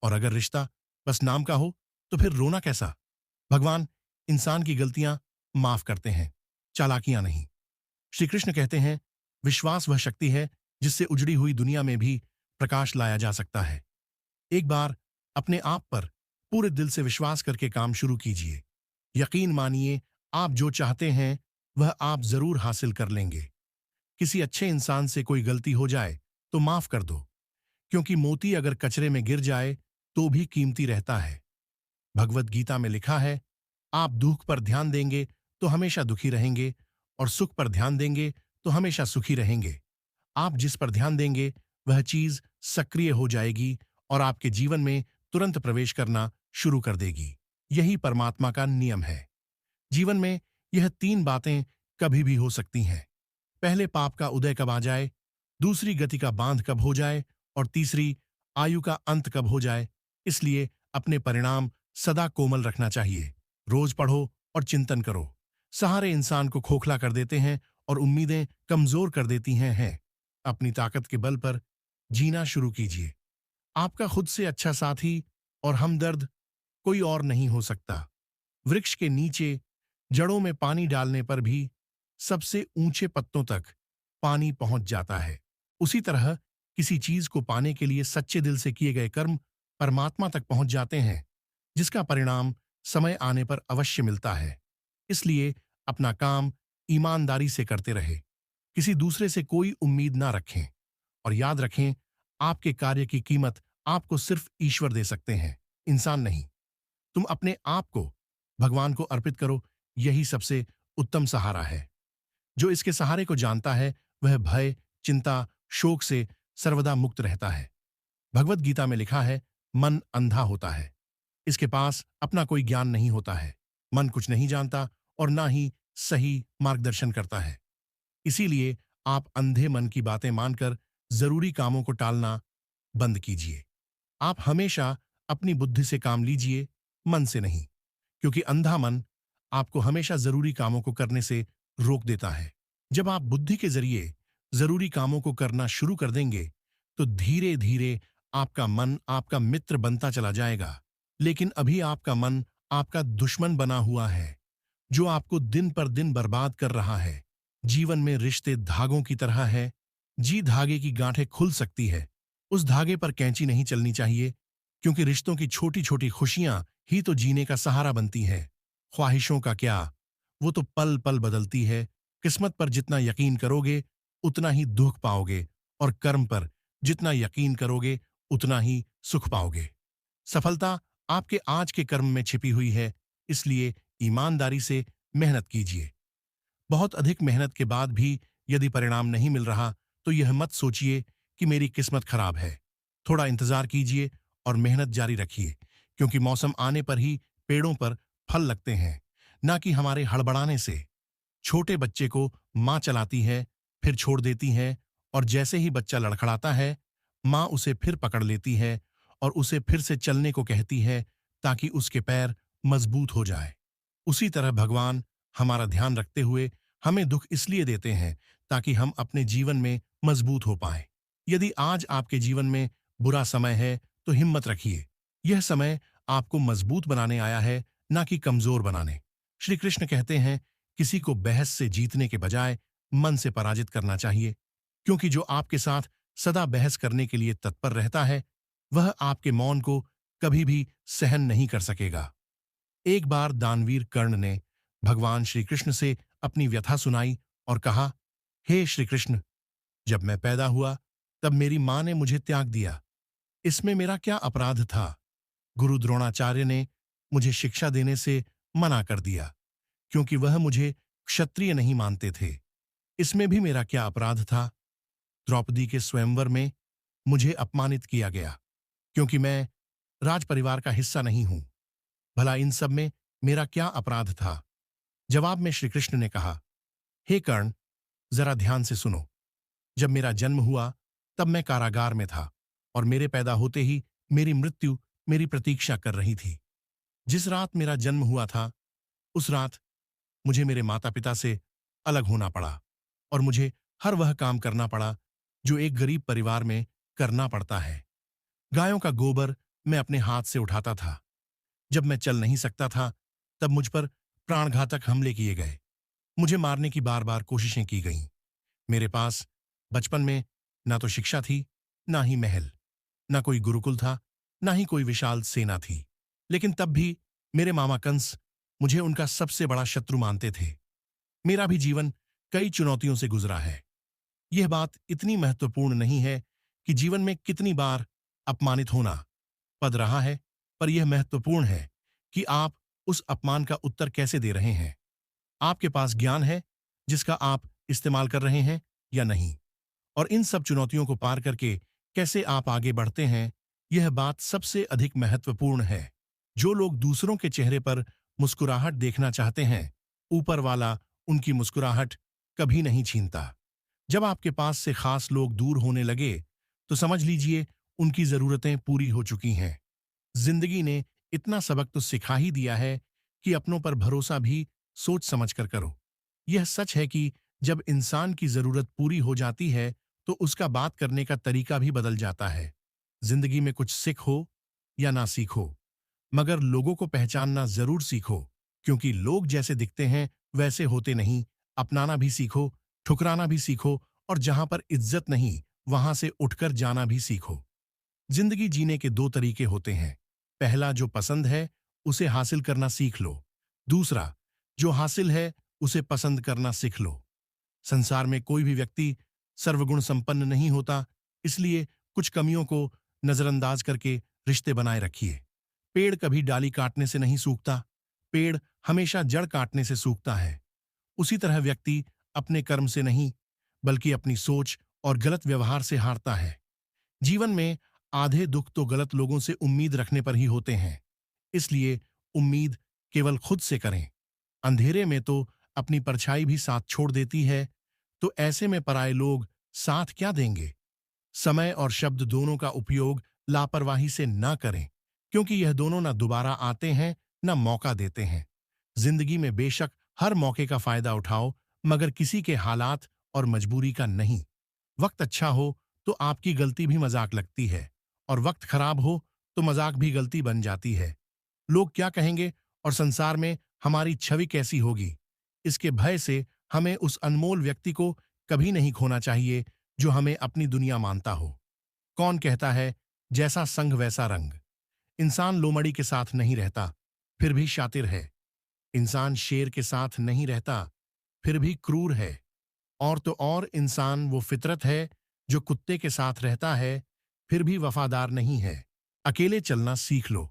और अगर रिश्ता बस नाम का हो तो फिर रोना कैसा। भगवान इंसान की गलतियां माफ करते हैं, चालाकियां नहीं। श्री कृष्ण कहते हैं, विश्वास वह शक्ति है जिससे उजड़ी हुई दुनिया में भी प्रकाश लाया जा सकता है। एक बार अपने आप पर पूरे दिल से विश्वास करके काम शुरू कीजिए। यकीन मानिए, आप जो चाहते हैं वह आप जरूर हासिल कर लेंगे। किसी अच्छे इंसान से कोई गलती हो जाए तो माफ कर दो, क्योंकि मोती अगर कचरे में गिर जाए तो भी कीमती रहता है। भगवत गीता में लिखा है, आप दुख पर ध्यान देंगे तो हमेशा दुखी रहेंगे और सुख पर ध्यान देंगे तो हमेशा सुखी रहेंगे। आप जिस पर ध्यान देंगे वह चीज सक्रिय हो जाएगी और आपके जीवन में तुरंत प्रवेश करना शुरू कर देगी। यही परमात्मा का नियम है। जीवन में यह तीन बातें कभी भी हो सकती हैं। पहले पाप का उदय कब आ जाए, दूसरी गति का बांध कब हो जाए और तीसरी आयु का अंत कब हो जाए। इसलिए अपने परिणाम सदा कोमल रखना चाहिए। रोज पढ़ो और चिंतन करो। सहारे इंसान को खोखला कर देते हैं और उम्मीदें कमजोर कर देती हैं। अपनी ताकत के बल पर जीना शुरू कीजिए। आपका खुद से अच्छा साथी और हमदर्द कोई और नहीं हो सकता। वृक्ष के नीचे जड़ों में पानी डालने पर भी सबसे ऊंचे पत्तों तक पानी पहुंच जाता है। उसी तरह किसी चीज को पाने के लिए सच्चे दिल से किए गए कर्म परमात्मा तक पहुंच जाते हैं, जिसका परिणाम समय आने पर अवश्य मिलता है। इसलिए अपना काम ईमानदारी से करते रहे, किसी दूसरे से कोई उम्मीद ना रखें और याद रखें, आपके कार्य की कीमत आपको सिर्फ ईश्वर दे सकते हैं, इंसान नहीं। तुम अपने आप को भगवान को अर्पित करो, यही सबसे उत्तम सहारा है। जो इसके सहारे को जानता है वह भय, चिंता, शोक से सर्वदा मुक्त रहता है। भगवत गीता में लिखा है, मन अंधा होता है, इसके पास अपना कोई ज्ञान नहीं होता है। मन कुछ नहीं जानता और ना ही सही मार्गदर्शन करता है। इसीलिए आप अंधे मन की बातें मानकर जरूरी कामों को टालना बंद कीजिए। आप हमेशा अपनी बुद्धि से काम लीजिए, मन से नहीं, क्योंकि अंधा मन आपको हमेशा जरूरी कामों को करने से रोक देता है। जब आप बुद्धि के जरिए जरूरी कामों को करना शुरू कर देंगे तो धीरे धीरे आपका मन आपका मित्र बनता चला जाएगा। लेकिन अभी आपका मन आपका दुश्मन बना हुआ है, जो आपको दिन पर दिन बर्बाद कर रहा है। जीवन में रिश्ते धागों की तरह है। जी धागे की गांठें खुल सकती है, उस धागे पर कैंची नहीं चलनी चाहिए, क्योंकि रिश्तों की छोटी छोटी खुशियां ही तो जीने का सहारा बनती है। ख्वाहिशों का क्या, वो तो पल पल बदलती है। किस्मत पर जितना यकीन करोगे उतना ही दुख पाओगे और कर्म पर जितना यकीन करोगे उतना ही सुख पाओगे। सफलता आपके आज के कर्म में छिपी हुई है, इसलिए ईमानदारी से मेहनत कीजिए। बहुत अधिक मेहनत के बाद भी यदि परिणाम नहीं मिल रहा तो यह मत सोचिए कि मेरी किस्मत खराब है। थोड़ा इंतजार कीजिए और मेहनत जारी रखिए, क्योंकि मौसम आने पर ही पेड़ों पर फल लगते हैं, ना कि हमारे हड़बड़ाने से। छोटे बच्चे को माँ चलाती है, फिर छोड़ देती है, और जैसे ही बच्चा लड़खड़ाता है माँ उसे फिर पकड़ लेती है और उसे फिर से चलने को कहती है, ताकि उसके पैर मजबूत हो जाए। उसी तरह भगवान हमारा ध्यान रखते हुए हमें दुख इसलिए देते हैं ताकि हम अपने जीवन में मजबूत हो पाएं। यदि आज आपके जीवन में बुरा समय है तो हिम्मत रखिए। यह समय आपको मजबूत बनाने आया है, ना कि कमजोर बनाने। श्री कृष्ण कहते हैं, किसी को बहस से जीतने के बजाय मन से पराजित करना चाहिए, क्योंकि जो आपके साथ सदा बहस करने के लिए तत्पर रहता है वह आपके मौन को कभी भी सहन नहीं कर सकेगा। एक बार दानवीर कर्ण ने भगवान श्री कृष्ण से अपनी व्यथा सुनाई और कहा, हे श्री कृष्ण, जब मैं पैदा हुआ तब मेरी मां ने मुझे त्याग दिया। इसमें मेरा क्या अपराध था? गुरु द्रोणाचार्य ने मुझे शिक्षा देने से मना कर दिया, क्योंकि वह मुझे क्षत्रिय नहीं मानते थे। इसमें भी मेरा क्या अपराध था? द्रौपदी के स्वयंवर में मुझे अपमानित किया गया क्योंकि मैं राज परिवार का हिस्सा नहीं हूं। भला इन सब में मेरा क्या अपराध था? जवाब में श्री कृष्ण ने कहा, हे कर्ण, जरा ध्यान से सुनो। जब मेरा जन्म हुआ तब मैं कारागार में था और मेरे पैदा होते ही मेरी मृत्यु मेरी प्रतीक्षा कर रही थी। जिस रात मेरा जन्म हुआ था उस रात मुझे मेरे माता पिता से अलग होना पड़ा और मुझे हर वह काम करना पड़ा जो एक गरीब परिवार में करना पड़ता है। गायों का गोबर मैं अपने हाथ से उठाता था। जब मैं चल नहीं सकता था तब मुझ पर प्राणघातक हमले किए गए। मुझे मारने की बार बार कोशिशें की गईं। मेरे पास बचपन में ना तो शिक्षा थी, ना ही महल, ना कोई गुरुकुल था, ना ही कोई विशाल सेना थी। लेकिन तब भी मेरे मामा कंस मुझे उनका सबसे बड़ा शत्रु मानते थे। मेरा भी जीवन कई चुनौतियों से गुजरा है। यह बात इतनी महत्वपूर्ण नहीं है कि जीवन में कितनी बार अपमानित होना पद रहा है, पर यह महत्वपूर्ण है कि आप उस अपमान का उत्तर कैसे दे रहे हैं। आपके पास ज्ञान है जिसका आप इस्तेमाल कर रहे हैं या नहीं, और इन सब चुनौतियों को पार करके कैसे आप आगे बढ़ते हैं, यह बात सबसे अधिक महत्वपूर्ण है। जो लोग दूसरों के चेहरे पर मुस्कुराहट देखना चाहते हैं, ऊपर वाला उनकी मुस्कुराहट कभी नहीं छीनता। जब आपके पास से खास लोग दूर होने लगे तो समझ लीजिए उनकी जरूरतें पूरी हो चुकी हैं। जिंदगी ने इतना सबक तो सिखा ही दिया है कि अपनों पर भरोसा भी सोच समझ कर करो। यह सच है कि जब इंसान की जरूरत पूरी हो जाती है तो उसका बात करने का तरीका भी बदल जाता है। जिंदगी में कुछ सीखो या ना सीखो, मगर लोगों को पहचानना जरूर सीखो, क्योंकि लोग जैसे दिखते हैं वैसे होते नहीं। अपनाना भी सीखो, ठुकराना भी सीखो, और जहां पर इज्जत नहीं वहां से उठकर जाना भी सीखो। जिंदगी जीने के दो तरीके होते हैं। पहला, जो पसंद है उसे हासिल करना सीख लो। दूसरा, जो हासिल है उसे पसंद करना सीख लो। संसार में कोई भी व्यक्ति सर्वगुण संपन्न नहीं होता, इसलिए कुछ कमियों को नजरअंदाज करके रिश्ते बनाए रखिए। पेड़ कभी डाली काटने से नहीं सूखता, पेड़ हमेशा जड़ काटने से सूखता है। उसी तरह व्यक्ति अपने कर्म से नहीं, बल्कि अपनी सोच और गलत व्यवहार से हारता है। जीवन में आधे दुख तो गलत लोगों से उम्मीद रखने पर ही होते हैं, इसलिए उम्मीद केवल खुद से करें। अंधेरे में तो अपनी परछाई भी साथ छोड़ देती है, तो ऐसे में पराये लोग साथ क्या देंगे। समय और शब्द दोनों का उपयोग लापरवाही से ना करें, क्योंकि यह दोनों ना दोबारा आते हैं ना मौका देते हैं। जिंदगी में बेशक हर मौके का फायदा उठाओ, मगर किसी के हालात और मजबूरी का नहीं। वक्त अच्छा हो तो आपकी गलती भी मजाक लगती है, और वक्त खराब हो तो मजाक भी गलती बन जाती है। लोग क्या कहेंगे और संसार में हमारी छवि कैसी होगी, इसके भय से हमें उस अनमोल व्यक्ति को कभी नहीं खोना चाहिए जो हमें अपनी दुनिया मानता हो। कौन कहता है जैसा संग वैसा रंग। इंसान लोमड़ी के साथ नहीं रहता, फिर भी शातिर है। इंसान शेर के साथ नहीं रहता, फिर भी क्रूर है। और तो और इंसान वो फितरत है जो कुत्ते के साथ रहता है, फिर भी वफादार नहीं है। अकेले चलना सीख लो,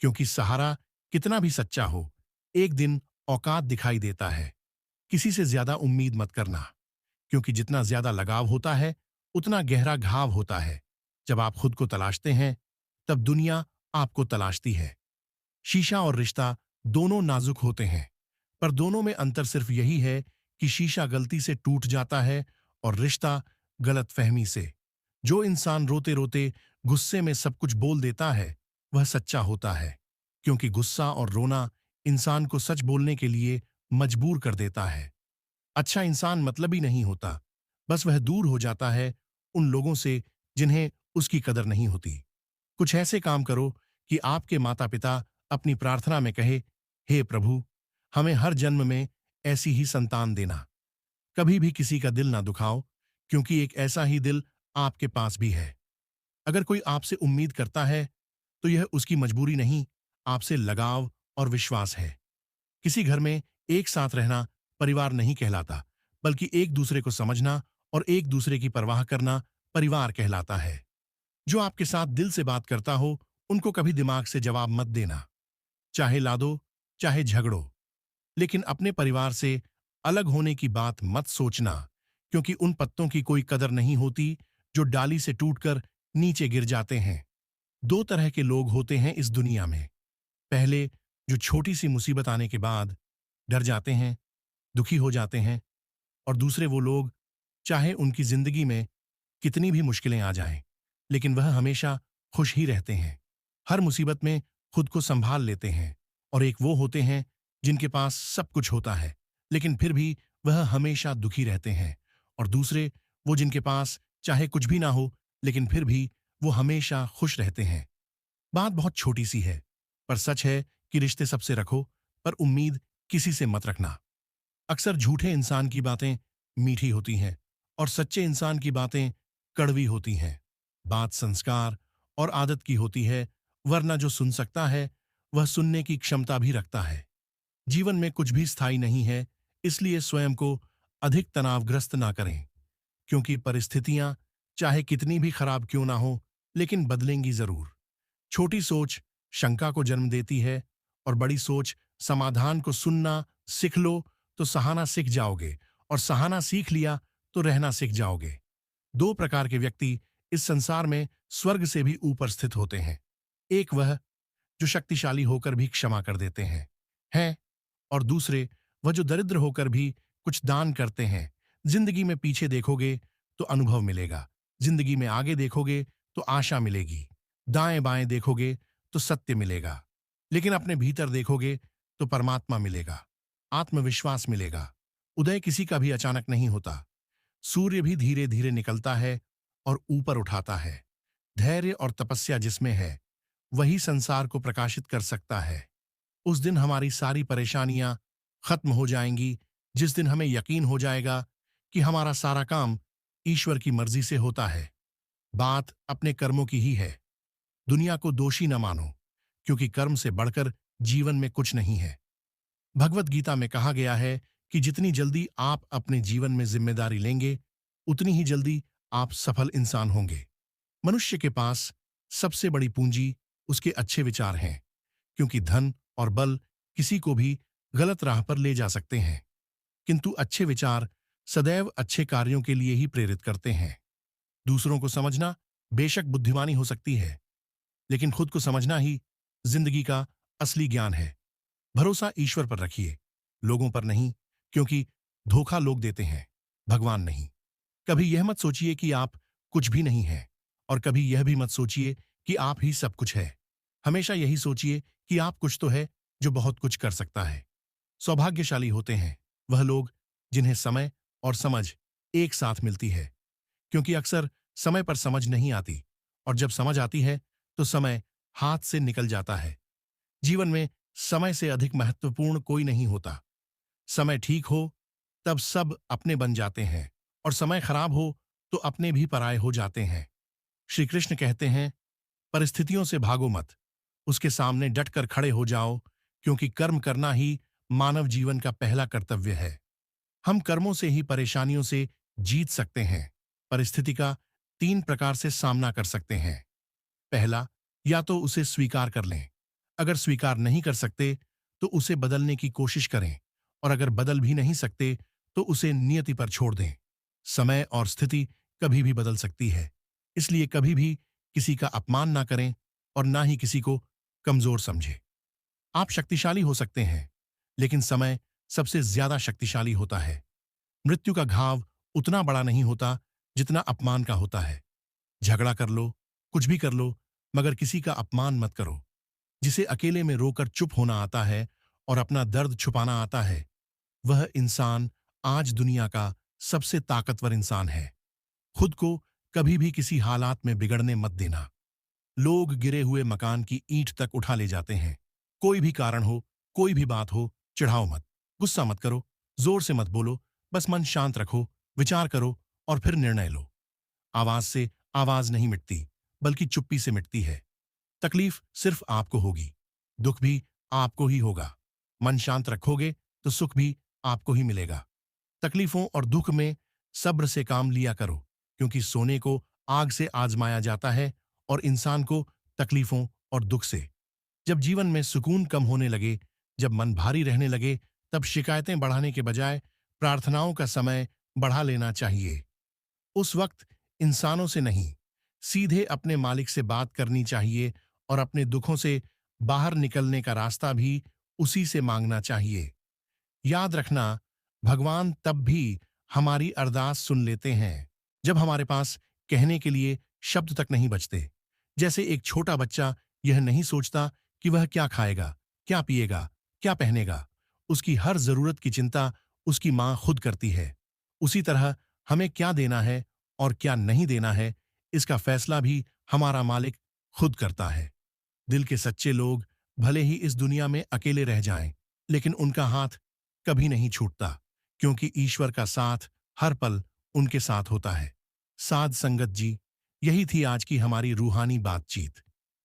क्योंकि सहारा कितना भी सच्चा हो, एक दिन औकात दिखाई देता है। किसी से ज्यादा उम्मीद मत करना, क्योंकि जितना ज्यादा लगाव होता है उतना गहरा घाव होता है। जब आप खुद को तलाशते हैं तब दुनिया आपको तलाशती है। शीशा और रिश्ता दोनों नाजुक होते हैं, पर दोनों में अंतर सिर्फ यही है कि शीशा गलती से टूट जाता है और रिश्ता गलतफहमी से। जो इंसान रोते रोते गुस्से में सब कुछ बोल देता है वह सच्चा होता है, क्योंकि गुस्सा और रोना इंसान को सच बोलने के लिए मजबूर कर देता है। अच्छा इंसान मतलबी नहीं होता, बस वह दूर हो जाता है उन लोगों से जिन्हें उसकी कदर नहीं होती। कुछ ऐसे काम करो कि आपके माता पिता अपनी प्रार्थना में कहे, हे प्रभु, हमें हर जन्म में ऐसी ही संतान देना। कभी भी किसी का दिल ना दुखाओ, क्योंकि एक ऐसा ही दिल आपके पास भी है। अगर कोई आपसे उम्मीद करता है तो यह उसकी मजबूरी नहीं, आपसे लगाव और विश्वास है। किसी घर में एक साथ रहना परिवार नहीं कहलाता, बल्कि एक दूसरे को समझना और एक दूसरे की परवाह करना परिवार कहलाता है। जो आपके साथ दिल से बात करता हो उनको कभी दिमाग से जवाब मत देना, चाहे लादो चाहे झगड़ो, लेकिन अपने परिवार से अलग होने की बात मत सोचना, क्योंकि उन पत्तों की कोई कदर नहीं होती जो डाली से टूटकर नीचे गिर जाते हैं। दो तरह के लोग होते हैं इस दुनिया में। पहले, जो छोटी सी मुसीबत आने के बाद डर जाते हैं, दुखी हो जाते हैं, और दूसरे वो लोग, चाहे उनकी जिंदगी में कितनी भी मुश्किलें आ जाएं, लेकिन वह हमेशा खुश ही रहते हैं। हर मुसीबत में खुद को संभाल लेते हैं। और एक वो होते हैं जिनके पास सब कुछ होता है, लेकिन फिर भी वह हमेशा दुखी रहते हैं। और दूसरे, वो जिनके पास चाहे कुछ भी ना हो, लेकिन फिर भी वो हमेशा खुश रहते हैं। बात बहुत छोटी सी है, पर सच है कि रिश्ते सबसे रखो, पर उम्मीद किसी से मत रखना। अक्सर झूठे इंसान की बातें मीठी होती हैं और सच्चे इंसान की बातें कड़वी होती हैं। बात संस्कार और आदत की होती है, वरना जो सुन सकता है वह सुनने की क्षमता भी रखता है। जीवन में कुछ भी स्थायी नहीं है, इसलिए स्वयं को अधिक तनावग्रस्त ना करें, क्योंकि परिस्थितियां चाहे कितनी भी खराब क्यों ना हो, लेकिन बदलेंगी जरूर। छोटी सोच शंका को जन्म देती है, और बड़ी सोच समाधान को सुनना सीख लो तो सहाना सीख जाओगे, और सहाना सीख लिया तो रहना सीख जाओगे। दो प्रकार के व्यक्ति इस संसार में स्वर्ग से भी ऊपर स्थित होते हैं। एक वह जो शक्तिशाली होकर भी क्षमा कर देते हैं, और दूसरे वह जो दरिद्र होकर भी कुछ दान करते हैं। जिंदगी में पीछे देखोगे तो अनुभव मिलेगा, जिंदगी में आगे देखोगे तो आशा मिलेगी, दाएं बाएं देखोगे तो सत्य मिलेगा, लेकिन अपने भीतर देखोगे तो परमात्मा मिलेगा, आत्मविश्वास मिलेगा। उदय किसी का भी अचानक नहीं होता। सूर्य भी धीरे धीरे निकलता है और ऊपर उठाता है। धैर्य और तपस्या जिसमें है, वही संसार को प्रकाशित कर सकता है। उस दिन हमारी सारी परेशानियां खत्म हो जाएंगी, जिस दिन हमें यकीन हो जाएगा कि हमारा सारा काम ईश्वर की मर्जी से होता है। बात अपने कर्मों की ही है। दुनिया को दोषी न मानो, क्योंकि कर्म से बढ़कर जीवन में कुछ नहीं है। भगवत गीता में कहा गया है कि जितनी जल्दी आप अपने जीवन में जिम्मेदारी लेंगे, उतनी ही जल्दी आप सफल इंसान होंगे। मनुष्य के पास सबसे बड़ी पूंजी उसके अच्छे विचार हैं, क्योंकि धन और बल किसी को भी गलत राह पर ले जा सकते हैं, किंतु अच्छे विचार सदैव अच्छे कार्यों के लिए ही प्रेरित करते हैं। दूसरों को समझना बेशक बुद्धिमानी हो सकती है, लेकिन खुद को समझना ही जिंदगी का असली ज्ञान है। भरोसा ईश्वर पर रखिए, लोगों पर नहीं, क्योंकि धोखा लोग देते हैं, भगवान नहीं। कभी यह मत सोचिए कि आप कुछ भी नहीं हैं, और कभी यह भी मत सोचिए कि आप ही सब कुछ है। हमेशा यही सोचिए कि आप कुछ तो है जो बहुत कुछ कर सकता है। सौभाग्यशाली होते हैं वह लोग जिन्हें समय और समझ एक साथ मिलती है, क्योंकि अक्सर समय पर समझ नहीं आती, और जब समझ आती है तो समय हाथ से निकल जाता है। जीवन में समय से अधिक महत्वपूर्ण कोई नहीं होता। समय ठीक हो तब सब अपने बन जाते हैं, और समय खराब हो तो अपने भी पराये हो जाते हैं। श्री कृष्ण कहते हैं, परिस्थितियों से भागो मत, उसके सामने डटकर खड़े हो जाओ, क्योंकि कर्म करना ही मानव जीवन का पहला कर्तव्य है। हम कर्मों से ही परेशानियों से जीत सकते हैं। परिस्थिति का तीन प्रकार से सामना कर सकते हैं। पहला, या तो उसे स्वीकार कर लें। अगर स्वीकार नहीं कर सकते तो उसे बदलने की कोशिश करें, और अगर बदल भी नहीं सकते तो उसे नियति पर छोड़ दें। समय और स्थिति कभी भी बदल सकती है, इसलिए कभी भी किसी का अपमान ना करें और ना ही किसी को कमजोर समझें। आप शक्तिशाली हो सकते हैं, लेकिन समय सबसे ज्यादा शक्तिशाली होता है। मृत्यु का घाव उतना बड़ा नहीं होता जितना अपमान का होता है। झगड़ा कर लो, कुछ भी कर लो, मगर किसी का अपमान मत करो। जिसे अकेले में रोकर चुप होना आता है और अपना दर्द छुपाना आता है, वह इंसान आज दुनिया का सबसे ताकतवर इंसान है। खुद को कभी भी किसी हालात में बिगड़ने मत देना। लोग गिरे हुए मकान की ईंट तक उठा ले जाते हैं। कोई भी कारण हो, कोई भी बात हो, चिढ़ाओ मत, गुस्सा मत करो, जोर से मत बोलो, बस मन शांत रखो, विचार करो और फिर निर्णय लो। आवाज से आवाज नहीं मिटती, बल्कि चुप्पी से मिटती है। तकलीफ सिर्फ आपको होगी, दुख भी आपको ही होगा। मन शांत रखोगे तो सुख भी आपको ही मिलेगा। तकलीफों और दुख में सब्र से काम लिया करो, क्योंकि सोने को आग से आजमाया जाता है और इंसान को तकलीफों और दुख से। जब जीवन में सुकून कम होने लगे, जब मन भारी रहने लगे, तब शिकायतें बढ़ाने के बजाय प्रार्थनाओं का समय बढ़ा लेना चाहिए। उस वक्त इंसानों से नहीं, सीधे अपने मालिक से बात करनी चाहिए और अपने दुखों से बाहर निकलने का रास्ता भी उसी से मांगना चाहिए। याद रखना, भगवान तब भी हमारी अरदास सुन लेते हैं जब हमारे पास कहने के लिए शब्द तक नहीं बचते। जैसे एक छोटा बच्चा यह नहीं सोचता कि वह क्या खाएगा, क्या पिएगा, क्या पहनेगा। उसकी हर जरूरत की चिंता उसकी मां खुद करती है। उसी तरह हमें क्या देना है और क्या नहीं देना है, इसका फैसला भी हमारा मालिक खुद करता है। दिल के सच्चे लोग भले ही इस दुनिया में अकेले रह जाएं, लेकिन उनका हाथ कभी नहीं छूटता, क्योंकि ईश्वर का साथ हर पल उनके साथ होता है। साध संगत जी, यही थी आज की हमारी रूहानी बातचीत।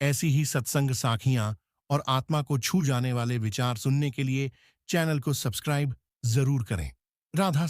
ऐसी ही सत्संग साखियां और आत्मा को छू जाने वाले विचार सुनने के लिए चैनल को सब्सक्राइब जरूर करें। राधा